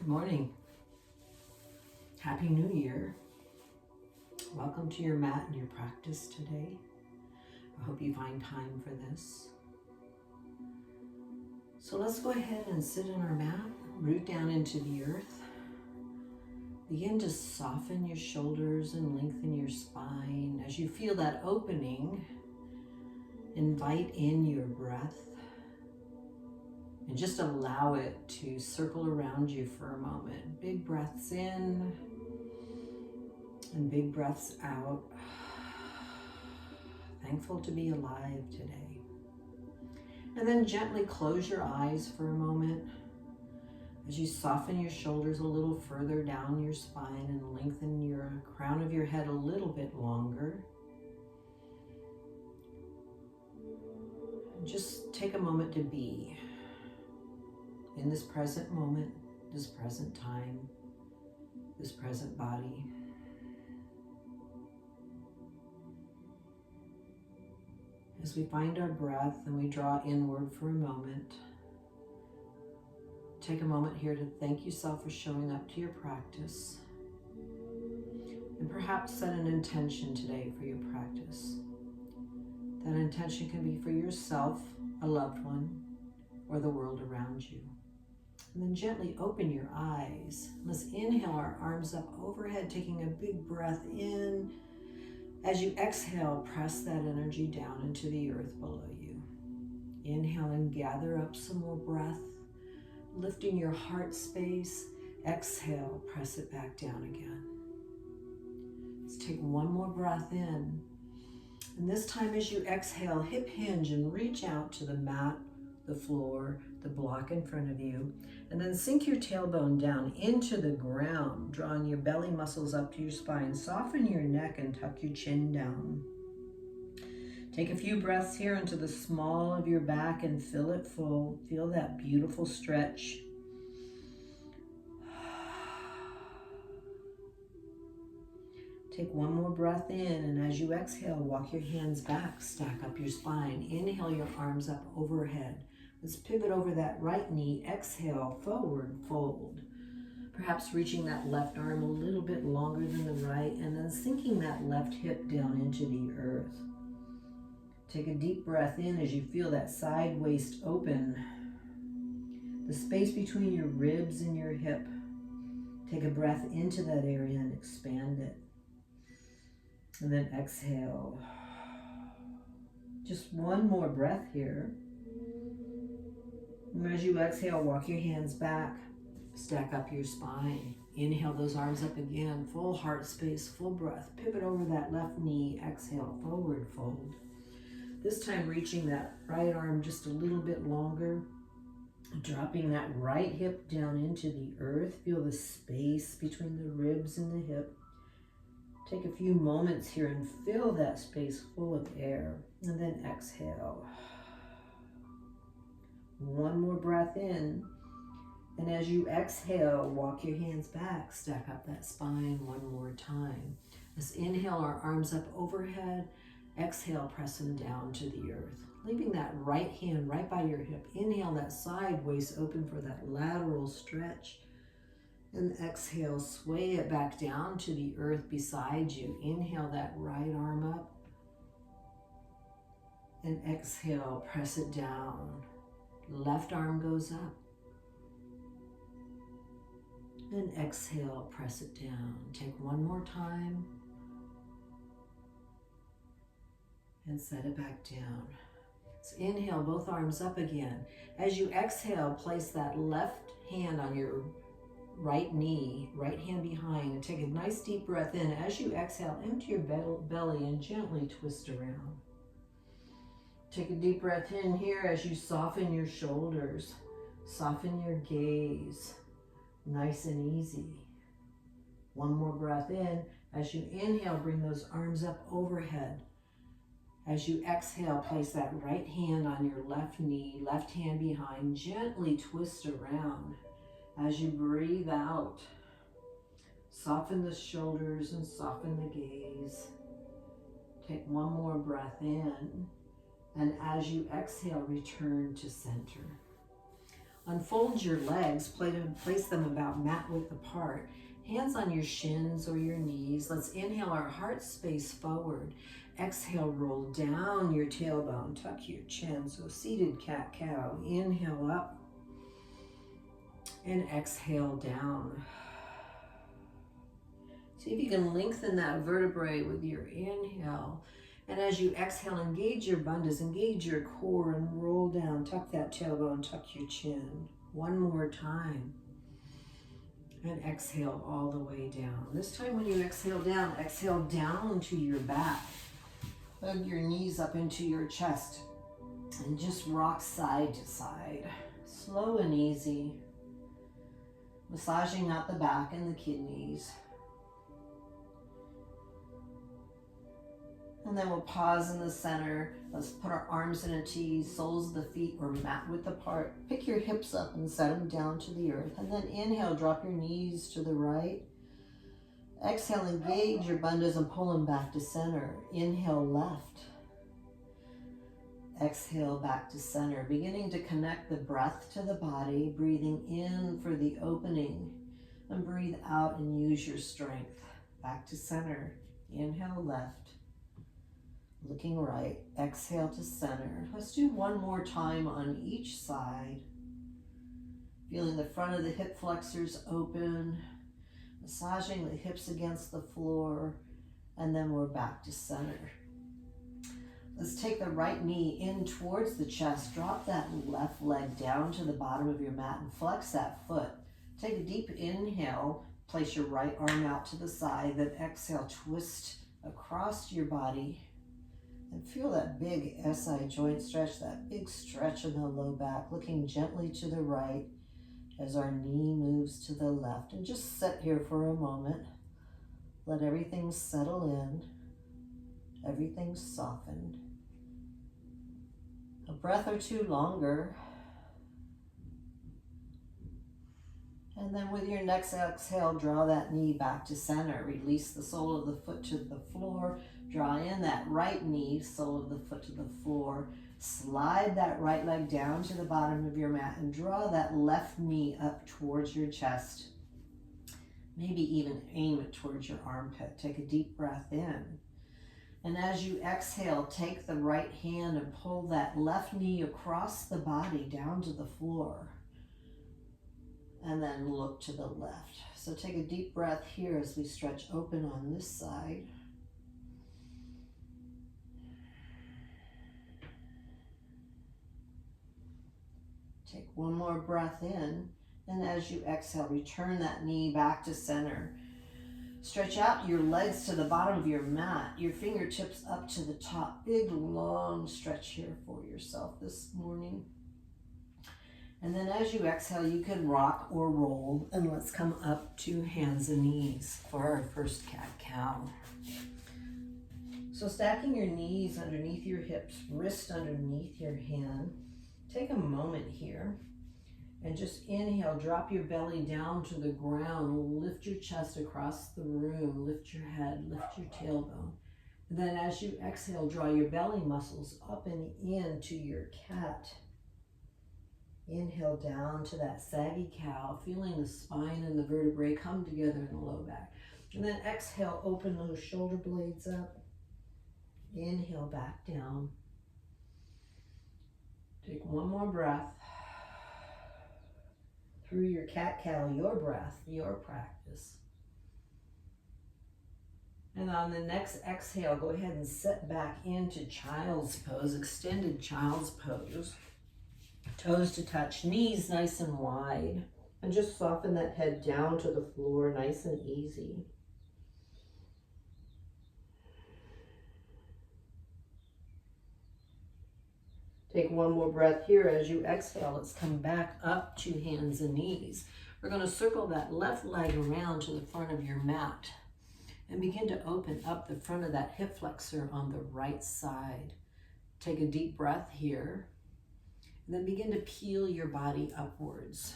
Good morning. Happy New Year. Welcome to your mat and your practice today. I hope you find time for this. So let's go ahead and sit in our mat, root down into the earth. Begin to soften your shoulders and lengthen your spine. As you feel that opening, invite in your breath and just allow it to circle around you for a moment. Big breaths in and big breaths out. Thankful to be alive today. And then gently close your eyes for a moment as you soften your shoulders a little further down your spine and lengthen your crown of your head a little bit longer. And just take a moment to be in this present moment, this present time, this present body. As we find our breath and we draw inward for a moment, take a moment here to thank yourself for showing up to your practice. And perhaps set an intention today for your practice. That intention can be for yourself, a loved one, or the world around you. And then gently open your eyes. Let's inhale our arms up overhead, taking a big breath in. As you exhale, press that energy down into the earth below you. Inhale and gather up some more breath, lifting your heart space. Exhale, press it back down again. Let's take one more breath in. And this time as you exhale, hip hinge and reach out to the mat, the floor, the block in front of you, and then sink your tailbone down into the ground, drawing your belly muscles up to your spine. Soften your neck and tuck your chin down. Take a few breaths here into the small of your back and fill it full. Feel that beautiful stretch. Take one more breath in, and as you exhale, walk your hands back, stack up your spine. Inhale your arms up overhead. Let's pivot over that right knee. Exhale, forward fold. Perhaps reaching that left arm a little bit longer than the right, and then sinking that left hip down into the earth. Take a deep breath in as you feel that side waist open. The space between your ribs and your hip. Take a breath into that area and expand it. And then exhale. Just one more breath here. And as you exhale, walk your hands back, stack up your spine. Inhale those arms up again, full heart space, full breath. Pivot over that left knee, exhale, forward fold. This time reaching that right arm just a little bit longer, dropping that right hip down into the earth. Feel the space between the ribs and the hip. Take a few moments here and fill that space full of air, and then exhale. One more breath in, and as you exhale, walk your hands back, stack up that spine one more time. Let's inhale our arms up overhead, exhale, press them down to the earth, leaving that right hand right by your hip. Inhale that side waist open for that lateral stretch. And exhale, sway it back down to the earth beside you. Inhale that right arm up. And exhale, press it down. Left arm goes up. And exhale, press it down. Take one more time. And set it back down. So inhale, both arms up again. As you exhale, place that left hand on your right knee, right hand behind, and take a nice deep breath in. As you exhale, empty your belly and gently twist around. Take a deep breath in here as you soften your shoulders, soften your gaze, nice and easy. One more breath in. As you inhale, bring those arms up overhead. As you exhale, place that right hand on your left knee, left hand behind, gently twist around. As you breathe out, soften the shoulders and soften the gaze. Take one more breath in, and as you exhale, return to center. Unfold your legs, place them about mat width apart. Hands on your shins or your knees. Let's inhale our heart space forward. Exhale, roll down your tailbone, tuck your chin. So seated cat-cow. Inhale up and exhale down. See if you can lengthen that vertebrae with your inhale. And as you exhale, engage your bandhas, engage your core, and roll down. Tuck that tailbone, tuck your chin. One more time. And exhale all the way down. This time when you exhale down to your back. Hug your knees up into your chest. And just rock side to side. Slow and easy. Massaging out the back and the kidneys. And then we'll pause in the center. Let's put our arms in a T, soles of the feet or mat width apart. Pick your hips up and set them down to the earth. And then inhale, drop your knees to the right. Exhale, engage your bandhas and pull them back to center. Inhale, left. Exhale, back to center. Beginning to connect the breath to the body. Breathing in for the opening. And breathe out and use your strength. Back to center. Inhale, left. Looking right, exhale to center. Let's do one more time on each side. Feeling the front of the hip flexors open, massaging the hips against the floor, and then we're back to center. Let's take the right knee in towards the chest. Drop that left leg down to the bottom of your mat and flex that foot. Take a deep inhale, place your right arm out to the side, then exhale, twist across your body. And feel that big SI joint stretch, that big stretch in the low back, looking gently to the right as our knee moves to the left. And just sit here for a moment. Let everything settle in, everything soften. A breath or two longer. And then with your next exhale, draw that knee back to center. Release the sole of the foot to the floor. Draw in that right knee, sole of the foot to the floor. Slide that right leg down to the bottom of your mat and draw that left knee up towards your chest. Maybe even aim it towards your armpit. Take a deep breath in. And as you exhale, take the right hand and pull that left knee across the body down to the floor. And then look to the left. So take a deep breath here as we stretch open on this side. Take one more breath in, and as you exhale, return that knee back to center. Stretch out your legs to the bottom of your mat, your fingertips up to the top. Big, long stretch here for yourself this morning. And then as you exhale, you can rock or roll, and let's come up to hands and knees for our first cat-cow. So stacking your knees underneath your hips, wrist underneath your hand. Take a moment here and just inhale, drop your belly down to the ground, lift your chest across the room, lift your head, lift your tailbone. And then as you exhale, draw your belly muscles up and in to your cat. Inhale down to that saggy cow, feeling the spine and the vertebrae come together in the low back. And then exhale, open those shoulder blades up. Inhale back down. Take one more breath. Through your cat-cow, your breath, your practice. And on the next exhale, go ahead and sit back into child's pose, extended child's pose. Toes to touch, knees nice and wide. And just soften that head down to the floor, nice and easy. Take one more breath here as you exhale. Let's come back up to hands and knees. We're going to circle that left leg around to the front of your mat and begin to open up the front of that hip flexor on the right side. Take a deep breath here. And then begin to peel your body upwards.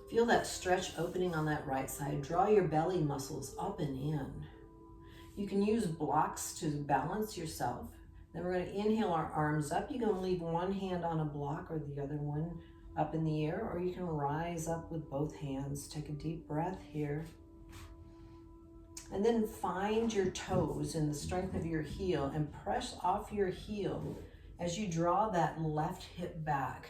Feel that stretch opening on that right side. Draw your belly muscles up and in. You can use blocks to balance yourself. Then we're going to inhale our arms up. You can leave one hand on a block or the other one up in the air, or you can rise up with both hands. Take a deep breath here. And then find your toes in the strength of your heel and press off your heel as you draw that left hip back.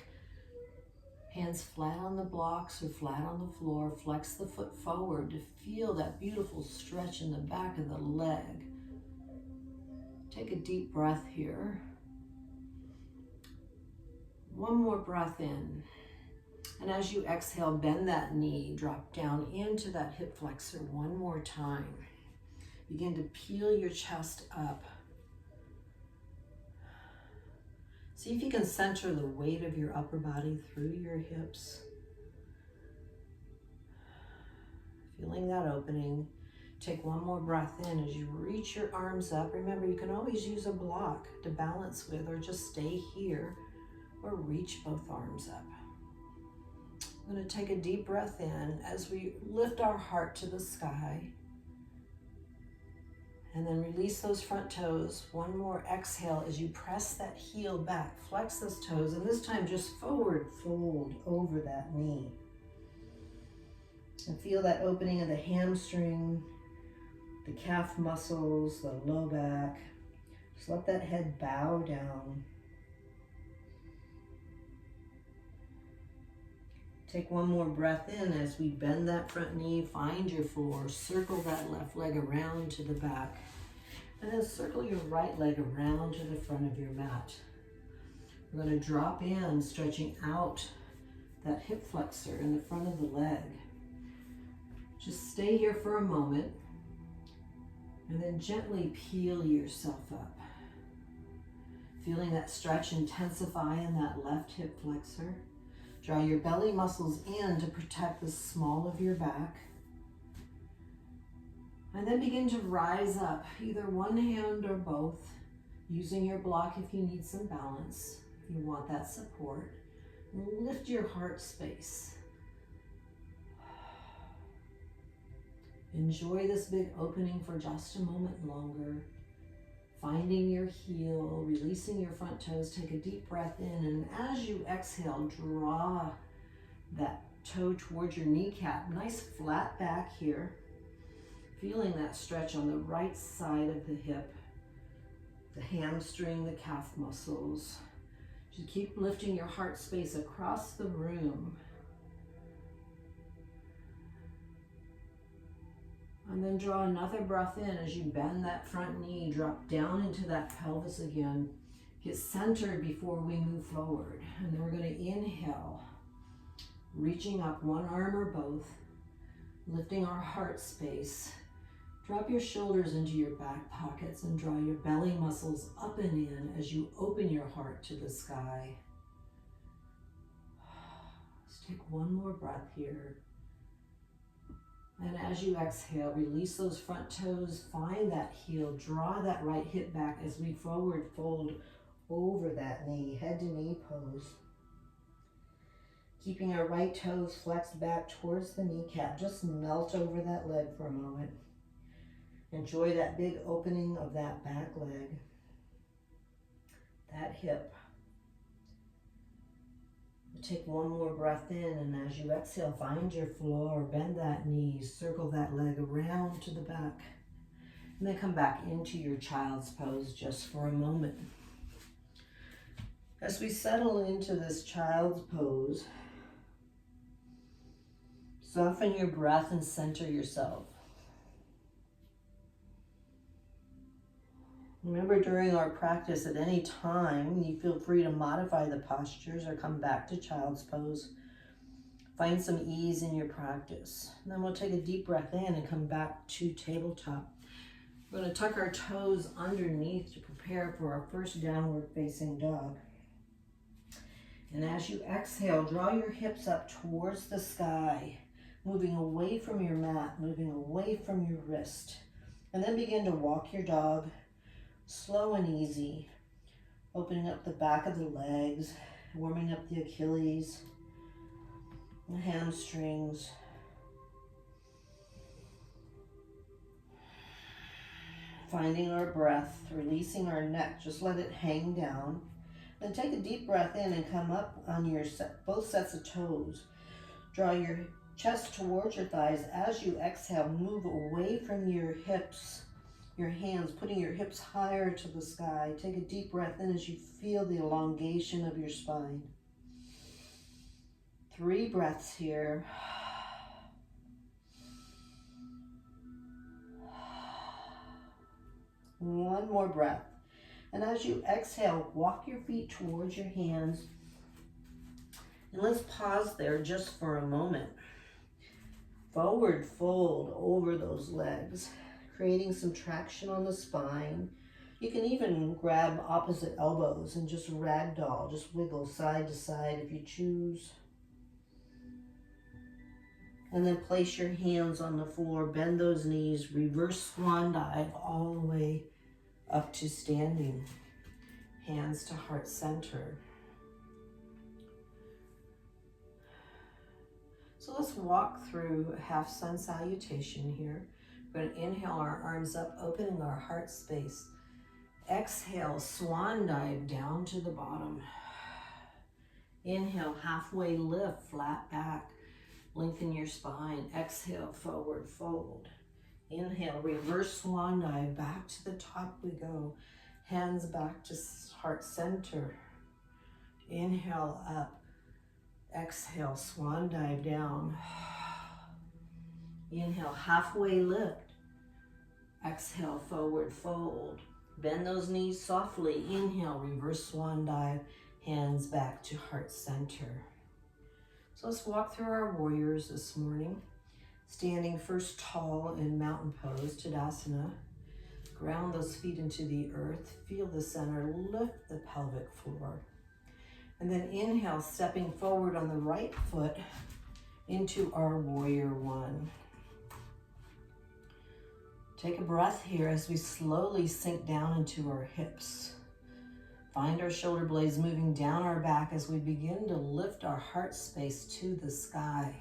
Hands flat on the blocks or flat on the floor. Flex the foot forward to feel that beautiful stretch in the back of the leg. Take a deep breath here. One more breath in. And as you exhale, bend that knee, drop down into that hip flexor one more time. Begin to peel your chest up. See if you can center the weight of your upper body through your hips. Feeling that opening. Take one more breath in as you reach your arms up. Remember, you can always use a block to balance with, or just stay here or reach both arms up. I'm going to take a deep breath in as we lift our heart to the sky. And then release those front toes. One more exhale as you press that heel back. Flex those toes, and this time just forward fold over that knee. And feel that opening of the hamstring, the calf muscles, the low back. Just let that head bow down. Take one more breath in as we bend that front knee, find your floor, circle that left leg around to the back, and then circle your right leg around to the front of your mat. We're going to drop in, stretching out that hip flexor in the front of the leg. Just stay here for a moment, and then gently peel yourself up. Feeling that stretch intensify in that left hip flexor. Draw your belly muscles in to protect the small of your back. And then begin to rise up, either one hand or both, using your block if you need some balance, if you want that support. And lift your heart space. Enjoy this big opening for just a moment longer. Finding your heel, releasing your front toes, take a deep breath in, and as you exhale, draw that toe towards your kneecap. Nice flat back here. Feeling that stretch on the right side of the hip, the hamstring, the calf muscles. Just keep lifting your heart space across the room. And then draw another breath in as you bend that front knee, drop down into that pelvis again. Get centered before we move forward. And then we're going to inhale, reaching up one arm or both, lifting our heart space. Drop your shoulders into your back pockets and draw your belly muscles up and in as you open your heart to the sky. Let's take one more breath here. And as you exhale, release those front toes, find that heel, draw that right hip back as we forward fold over that knee, head to knee pose. Keeping our right toes flexed back towards the kneecap, just melt over that leg for a moment. Enjoy that big opening of that back leg, that hip. Take one more breath in, and as you exhale, find your floor, bend that knee, circle that leg around to the back, and then come back into your child's pose just for a moment. As we settle into this child's pose, soften your breath and center yourself. Remember, during our practice, at any time, you feel free to modify the postures or come back to child's pose. Find some ease in your practice. And then we'll take a deep breath in and come back to tabletop. We're going to tuck our toes underneath to prepare for our first downward facing dog. And as you exhale, draw your hips up towards the sky, moving away from your mat, moving away from your wrist. And then begin to walk your dog. Slow and easy, opening up the back of the legs, warming up the Achilles, the hamstrings. Finding our breath, releasing our neck, just let it hang down. Then take a deep breath in and come up on your both sets of toes. Draw your chest towards your thighs. As you exhale, move away from your hips, your hands, putting your hips higher to the sky. Take a deep breath in as you feel the elongation of your spine. 3 breaths here. One more breath. And as you exhale, walk your feet towards your hands. And let's pause there just for a moment. Forward fold over those legs, creating some traction on the spine. You can even grab opposite elbows and just ragdoll, just wiggle side to side if you choose. And then place your hands on the floor, bend those knees, reverse swan dive all the way up to standing. Hands to heart center. So let's walk through half sun salutation here. We're going to inhale our arms up, opening our heart space. Exhale, swan dive down to the bottom. Inhale, halfway lift, flat back. Lengthen your spine. Exhale, forward fold. Inhale, reverse swan dive, back to the top we go. Hands back to heart center. Inhale up. Exhale, swan dive down. Inhale, halfway lift. Exhale, forward fold. Bend those knees softly. Inhale, reverse swan dive. Hands back to heart center. So let's walk through our warriors this morning. Standing first tall in mountain pose, Tadasana. Ground those feet into the earth. Feel the center, lift the pelvic floor. And then inhale, stepping forward on the right foot into our warrior one. Take a breath here as we slowly sink down into our hips. Find our shoulder blades moving down our back as we begin to lift our heart space to the sky.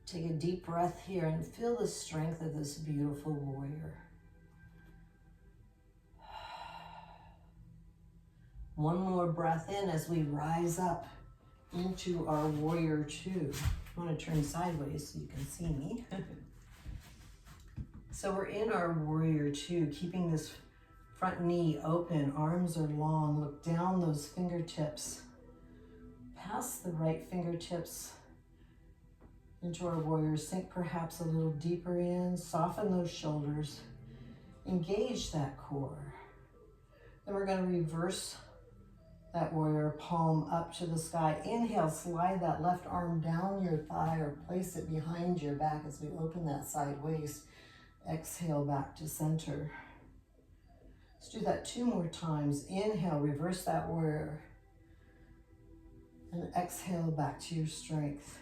Take a deep breath here and feel the strength of this beautiful warrior. One more breath in as we rise up into our warrior two. I want to turn sideways so you can see me. So we're in our warrior two, keeping this front knee open, arms are long. Look down those fingertips. Pass the right fingertips into our warrior. Sink perhaps a little deeper in. Soften those shoulders. Engage that core. Then we're going to reverse that warrior, palm up to the sky. Inhale, slide that left arm down your thigh or place it behind your back as we open that side waist. Exhale, back to center. Let's do that 2 more times. Inhale, reverse that warrior. And exhale, back to your strength.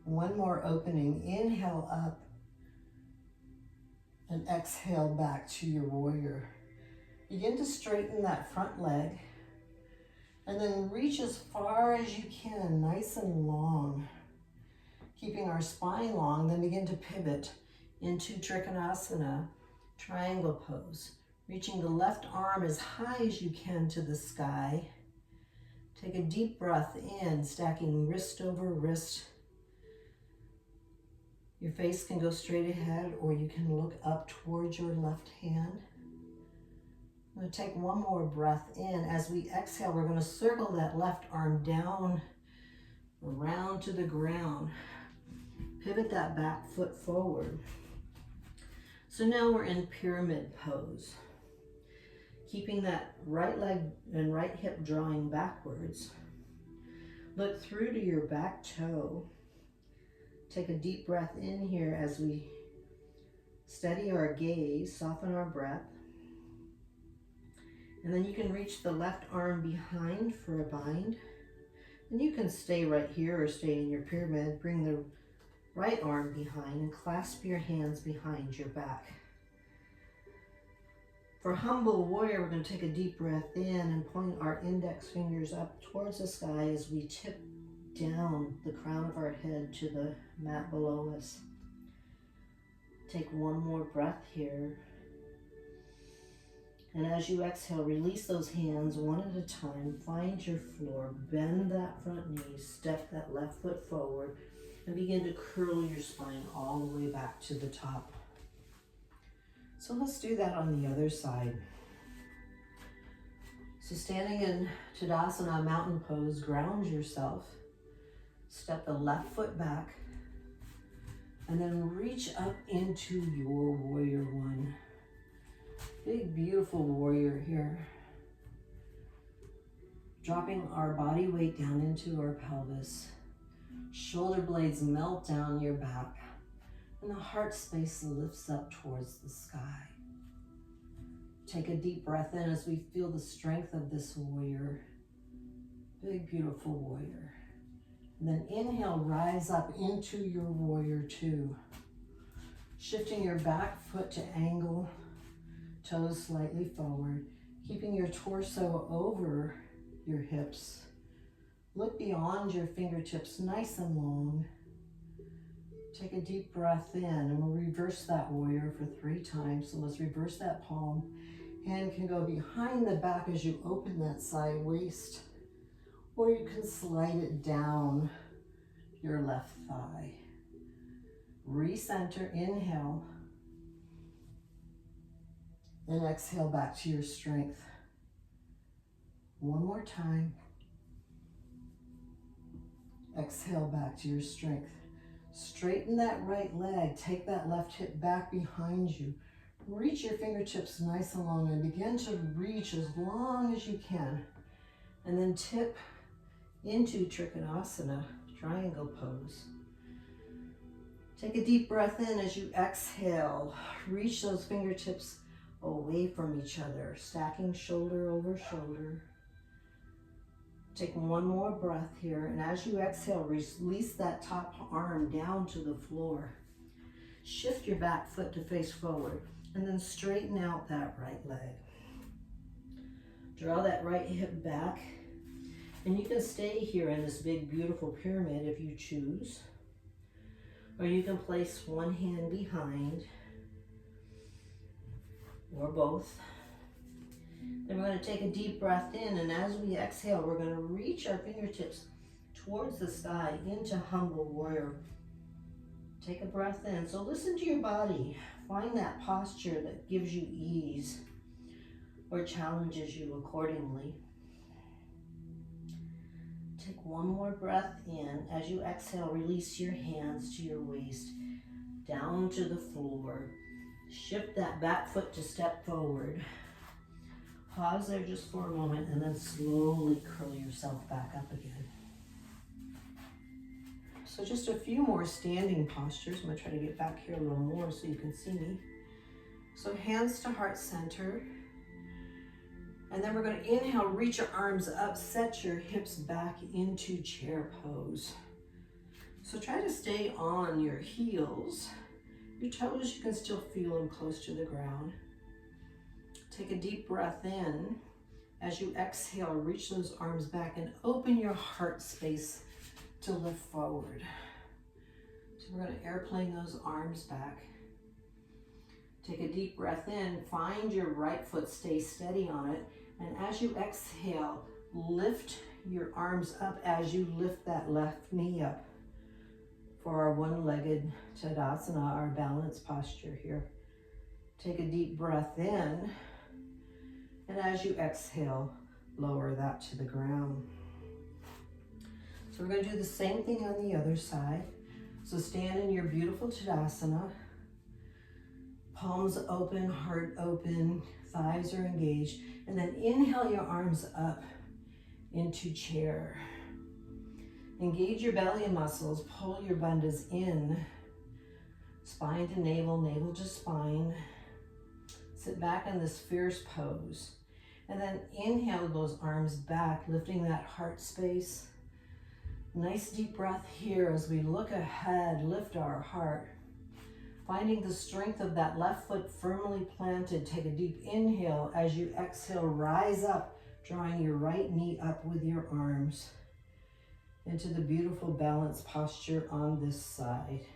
1 more opening. Inhale up. And exhale, back to your warrior. Begin to straighten that front leg. And then reach as far as you can, nice and long. Keeping our spine long, then begin to pivot into Trikonasana, triangle pose. Reaching the left arm as high as you can to the sky. Take a deep breath in, stacking wrist over wrist. Your face can go straight ahead or you can look up towards your left hand. I'm going to take 1 more breath in. As we exhale, we're going to circle that left arm down, around to the ground. Pivot that back foot forward. So now we're in pyramid pose. Keeping that right leg and right hip drawing backwards. Look through to your back toe. Take a deep breath in here as we steady our gaze, soften our breath. And then you can reach the left arm behind for a bind. And you can stay right here or stay in your pyramid. Bring the right arm behind and clasp your hands behind your back. For humble warrior, we're going to take a deep breath in and point our index fingers up towards the sky as we tip down the crown of our head to the mat below us. Take 1 more breath here. And as you exhale, release those hands one at a time. Find your floor. Bend that front knee. Step that left foot forward. And begin to curl your spine all the way back to the top. So let's do that on the other side. So standing in Tadasana, mountain pose, ground yourself. Step the left foot back. And then reach up into your warrior one. Big, beautiful warrior here. Dropping our body weight down into our pelvis. Shoulder blades melt down your back. And the heart space lifts up towards the sky. Take a deep breath in as we feel the strength of this warrior. Big, beautiful warrior. And then inhale, rise up into your warrior two. Shifting your back foot to angle, toes slightly forward, keeping your torso over your hips. Look beyond your fingertips, nice and long. Take a deep breath in, and we'll reverse that warrior for 3 times. So let's reverse that palm. Hand can go behind the back as you open that side waist, or you can slide it down your left thigh. Recenter, inhale, and exhale back to your strength. One more time. Exhale back to your strength. Straighten that right leg. Take that left hip back behind you. Reach your fingertips nice and long and begin to reach as long as you can. And then tip into Trikonasana, triangle pose. Take a deep breath in as you exhale. Reach those fingertips away from each other, stacking shoulder over shoulder. Take one more breath here, and as you exhale, release that top arm down to the floor. Shift your back foot to face forward, and then straighten out that right leg. Draw that right hip back, and you can stay here in this big, beautiful pyramid if you choose. Or you can place one hand behind, or both. Then we're going to take a deep breath in, and as we exhale, we're going to reach our fingertips towards the sky into humble warrior. Take a breath in. So listen to your body. Find that posture that gives you ease or challenges you accordingly. Take one more breath in. As you exhale, release your hands to your waist, down to the floor. Shift that back foot to step forward. Pause there just for a moment, and then slowly curl yourself back up again. So just a few more standing postures. I'm going to try to get back here a little more so you can see me. So hands to heart center. And then we're going to inhale, reach your arms up, set your hips back into chair pose. So try to stay on your heels. Your toes, you can still feel them close to the ground. Take a deep breath in. As you exhale, reach those arms back and open your heart space to lift forward. So we're going to airplane those arms back. Take a deep breath in. Find your right foot, stay steady on it. And as you exhale, lift your arms up as you lift that left knee up for our one-legged Tadasana, our balance posture here. Take a deep breath in. And as you exhale, lower that to the ground. So we're going to do the same thing on the other side. So stand in your beautiful Tadasana. Palms open, heart open, thighs are engaged. And then inhale your arms up into chair. Engage your belly muscles. Pull your bandhas in. Spine to navel, navel to spine. Sit back in this fierce pose. And then inhale those arms back, lifting that heart space. Nice deep breath here as we look ahead, lift our heart. Finding the strength of that left foot firmly planted. Take a deep inhale. As you exhale, rise up, drawing your right knee up with your arms into the beautiful balance posture on this side.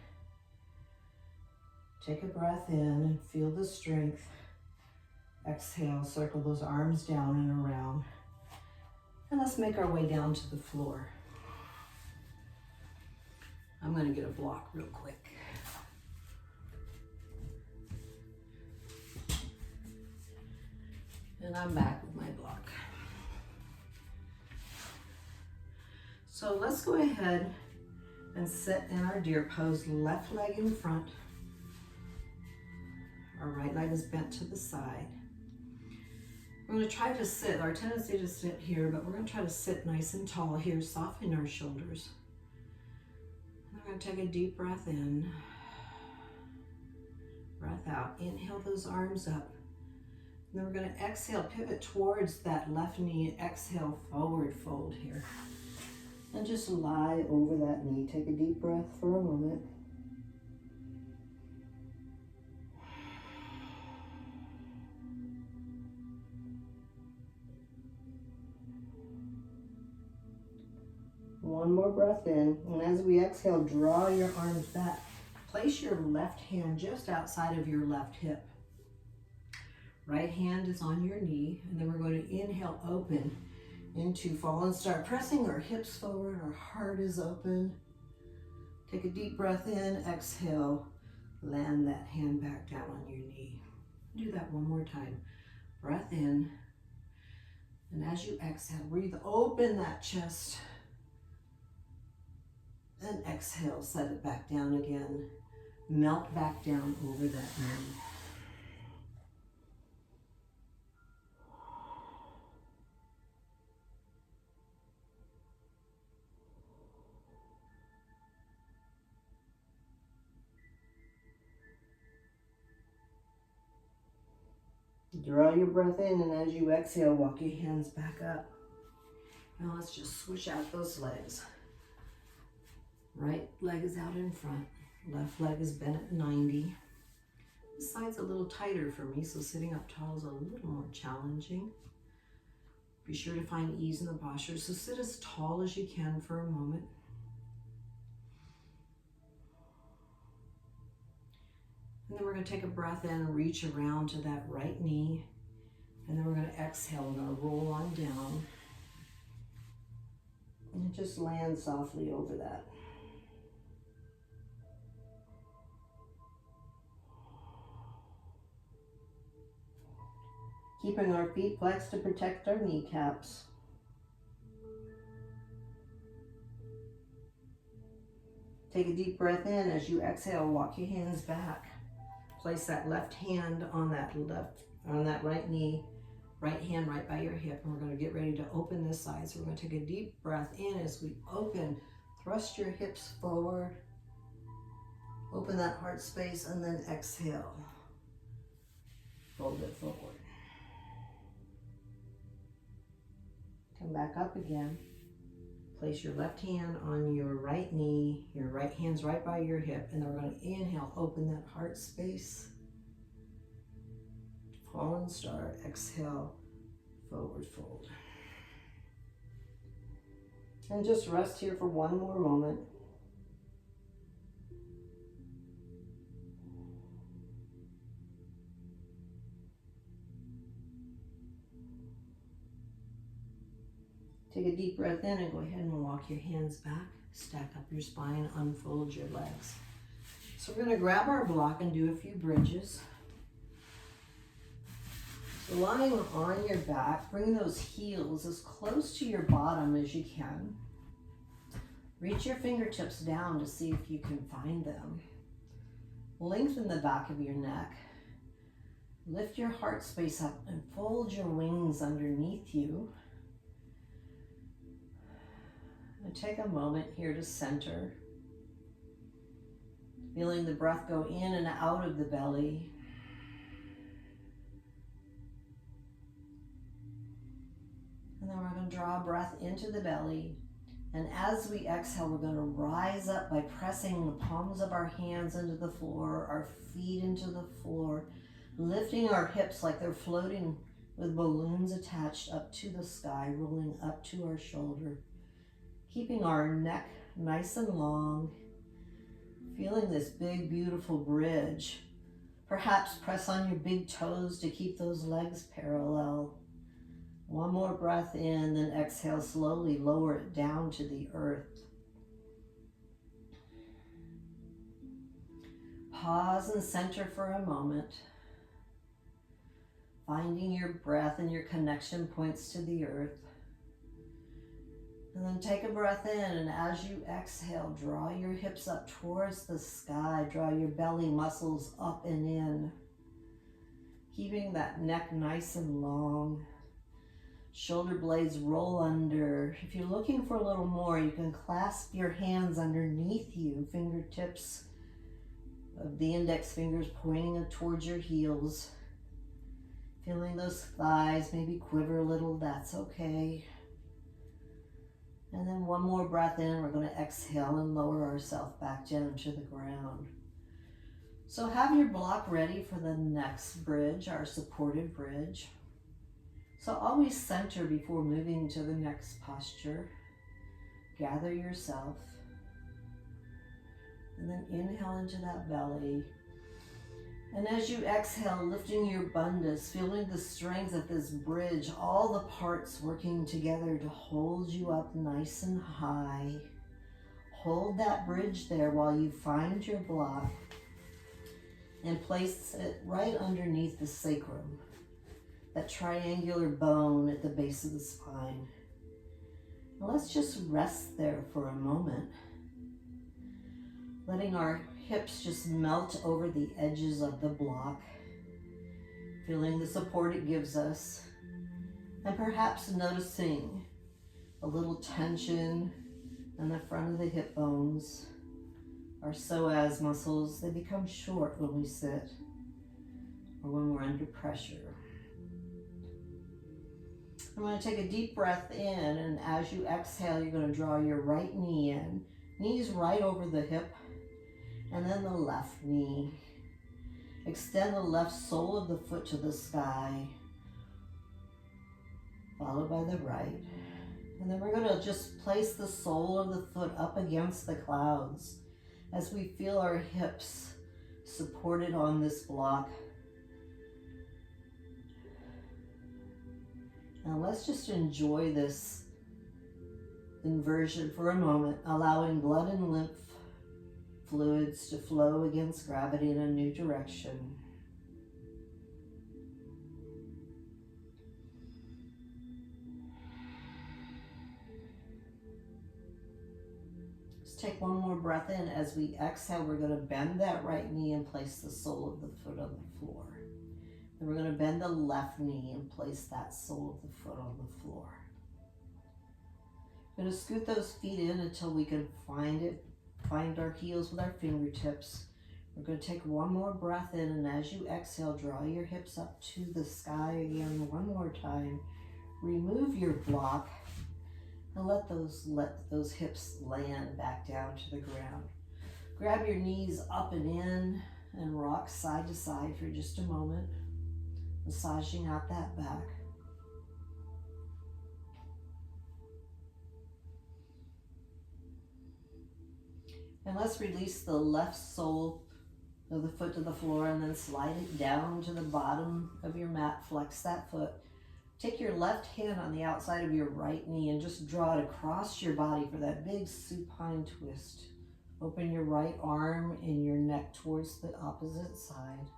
Take a breath in and feel the strength. Exhale, circle those arms down and around. And let's make our way down to the floor. I'm going to get a block real quick. And I'm back with my block. So let's go ahead and sit in our deer pose, left leg in front. Our right leg is bent to the side. We're going to try to sit, our tendency to sit here, but we're going to try to sit nice and tall here, softening our shoulders. And we're going to take a deep breath in, breath out. Inhale those arms up. And then we're going to exhale, pivot towards that left knee, exhale, forward fold here. And just lie over that knee. Take a deep breath for a moment. One more breath in, and as we exhale, draw your arms back. Place your left hand just outside of your left hip. Right hand is on your knee, and then we're going to inhale, open into fallen star. Pressing our hips forward, our heart is open. Take a deep breath in, exhale, land that hand back down on your knee. Do that one more time. Breath in, and as you exhale, breathe, open that chest. And exhale, set it back down again. Melt back down over that knee. Draw your breath in, and as you exhale, walk your hands back up. Now let's just switch out those legs. Right leg is out in front, left leg is bent at 90. This side's a little tighter for me, so sitting up tall is a little more challenging. Be sure to find ease in the posture, so sit as tall as you can for a moment. And then we're going to take a breath in and reach around to that right knee, and then we're going to exhale, we're going to roll on down, and just land softly over that. Keeping our feet flexed to protect our kneecaps. Take a deep breath in. As you exhale, walk your hands back. Place that left hand on that right knee, right hand right by your hip, and we're going to get ready to open this side. So we're going to take a deep breath in as we open. Thrust your hips forward. Open that heart space, and then exhale. Fold it forward. Come back up again. Place your left hand on your right knee, your right hand's right by your hip, and then we're going to inhale, open that heart space. Fallen star, exhale, forward fold. And just rest here for one more moment. Take a deep breath in and go ahead and walk your hands back. Stack up your spine, unfold your legs. So we're going to grab our block and do a few bridges. So lying on your back, bring those heels as close to your bottom as you can. Reach your fingertips down to see if you can find them. Lengthen the back of your neck. Lift your heart space up and fold your wings underneath you. And take a moment here to center. Feeling the breath go in and out of the belly. And then we're going to draw a breath into the belly. And as we exhale, we're going to rise up by pressing the palms of our hands into the floor, our feet into the floor, lifting our hips like they're floating with balloons attached up to the sky, rolling up to our shoulder. Keeping our neck nice and long, feeling this big, beautiful bridge. Perhaps press on your big toes to keep those legs parallel. One more breath in, then exhale, slowly lower it down to the earth. Pause and center for a moment, finding your breath and your connection points to the earth. And then take a breath in, and as you exhale, draw your hips up towards the sky. Draw your belly muscles up and in, keeping that neck nice and long. Shoulder blades roll under. If you're looking for a little more, you can clasp your hands underneath you, fingertips of the index fingers pointing towards your heels. Feeling those thighs maybe quiver a little, that's okay. And then one more breath in, we're going to exhale and lower ourselves back down to the ground. So have your block ready for the next bridge, our supported bridge. So always center before moving to the next posture. Gather yourself. And then inhale into that belly. And as you exhale, lifting your bandhas, feeling the strength of this bridge, all the parts working together to hold you up nice and high. Hold that bridge there while you find your block and place it right underneath the sacrum, that triangular bone at the base of the spine. And let's just rest there for a moment, letting our hips just melt over the edges of the block, feeling the support it gives us, and perhaps noticing a little tension in the front of the hip bones. Our psoas muscles, they become short when we sit or when we're under pressure. I'm going to take a deep breath in, and as you exhale, you're going to draw your right knee in, knees right over the hip, and then the left knee. Extend the left sole of the foot to the sky, followed by the right. And then we're going to just place the sole of the foot up against the clouds as we feel our hips supported on this block. Now let's just enjoy this inversion for a moment, allowing blood and lymph fluids to flow against gravity in a new direction. Let's take one more breath in. As we exhale, we're going to bend that right knee and place the sole of the foot on the floor. Then we're going to bend the left knee and place that sole of the foot on the floor. We're going to scoot those feet in until we can find our heels with our fingertips. We're going to take one more breath in, and as you exhale, draw your hips up to the sky again one more time. Remove your block and let those hips land back down to the ground. Grab your knees up and in and rock side to side for just a moment, massaging out that back. And let's release the left sole of the foot to the floor and then slide it down to the bottom of your mat. Flex that foot. Take your left hand on the outside of your right knee and just draw it across your body for that big supine twist. Open your right arm and your neck towards the opposite side.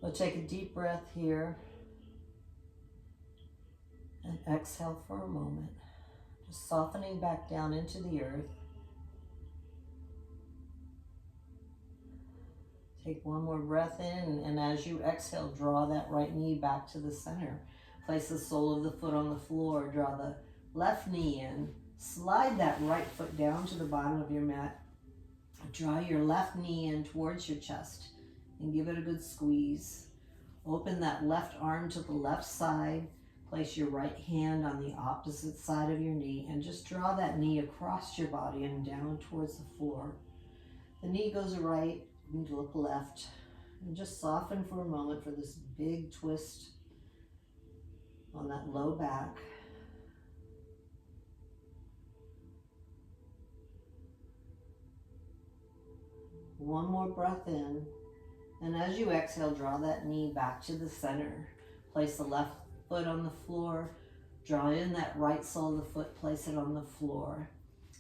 We'll take a deep breath here and exhale for a moment. Just softening back down into the earth. Take one more breath in, and as you exhale, draw that right knee back to the center. Place the sole of the foot on the floor. Draw the left knee in. Slide that right foot down to the bottom of your mat. Draw your left knee in towards your chest and give it a good squeeze. Open that left arm to the left side. Place your right hand on the opposite side of your knee and just draw that knee across your body and down towards the floor. The knee goes right. And look left, and just soften for a moment for this big twist on that low back. One more breath in, And as you exhale, draw that knee back to the center. Place the left foot on the floor. Draw in that right sole of the foot, place it on the floor.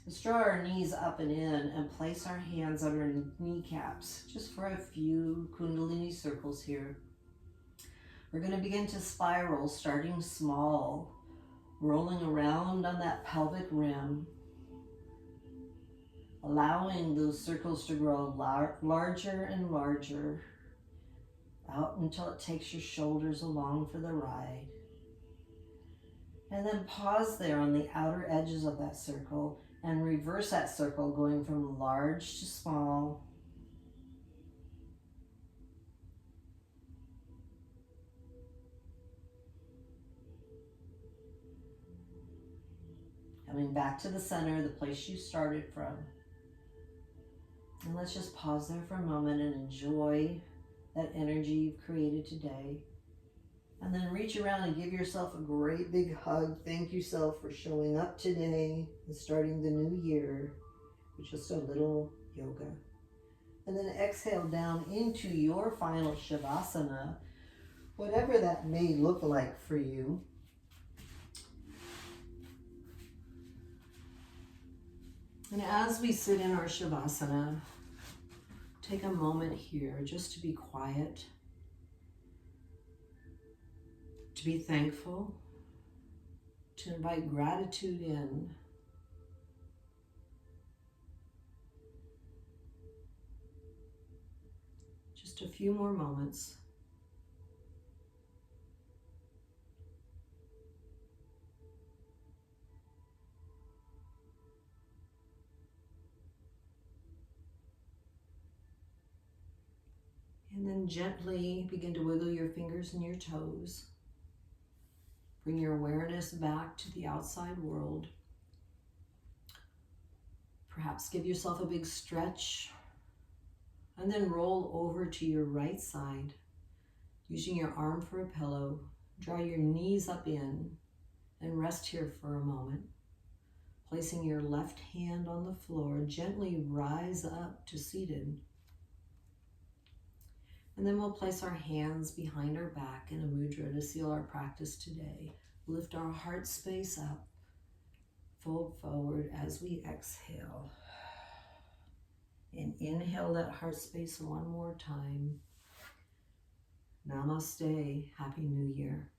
Let's draw our knees up and in and place our hands on our kneecaps just for a few Kundalini circles here. We're going to begin to spiral, starting small, rolling around on that pelvic rim, allowing those circles to grow larger and larger, out until it takes your shoulders along for the ride. And then pause there on the outer edges of that circle and reverse that circle, going from large to small. Coming back to the center, the place you started from. And let's just pause there for a moment and enjoy that energy you've created today. And then reach around and give yourself a great big hug. Thank yourself for showing up today and starting the new year with just a little yoga. And then exhale down into your final Shavasana, whatever that may look like for you. And as we sit in our Shavasana, take a moment here just to be quiet, to be thankful, to invite gratitude in. Just a few more moments. And then gently begin to wiggle your fingers and your toes. Bring your awareness back to the outside world. Perhaps give yourself a big stretch and then roll over to your right side. Using your arm for a pillow, draw your knees up in and rest here for a moment. Placing your left hand on the floor, gently rise up to seated. And then we'll place our hands behind our back in a mudra to seal our practice today. Lift our heart space up, fold forward as we exhale. And inhale that heart space one more time. Namaste. Happy New Year.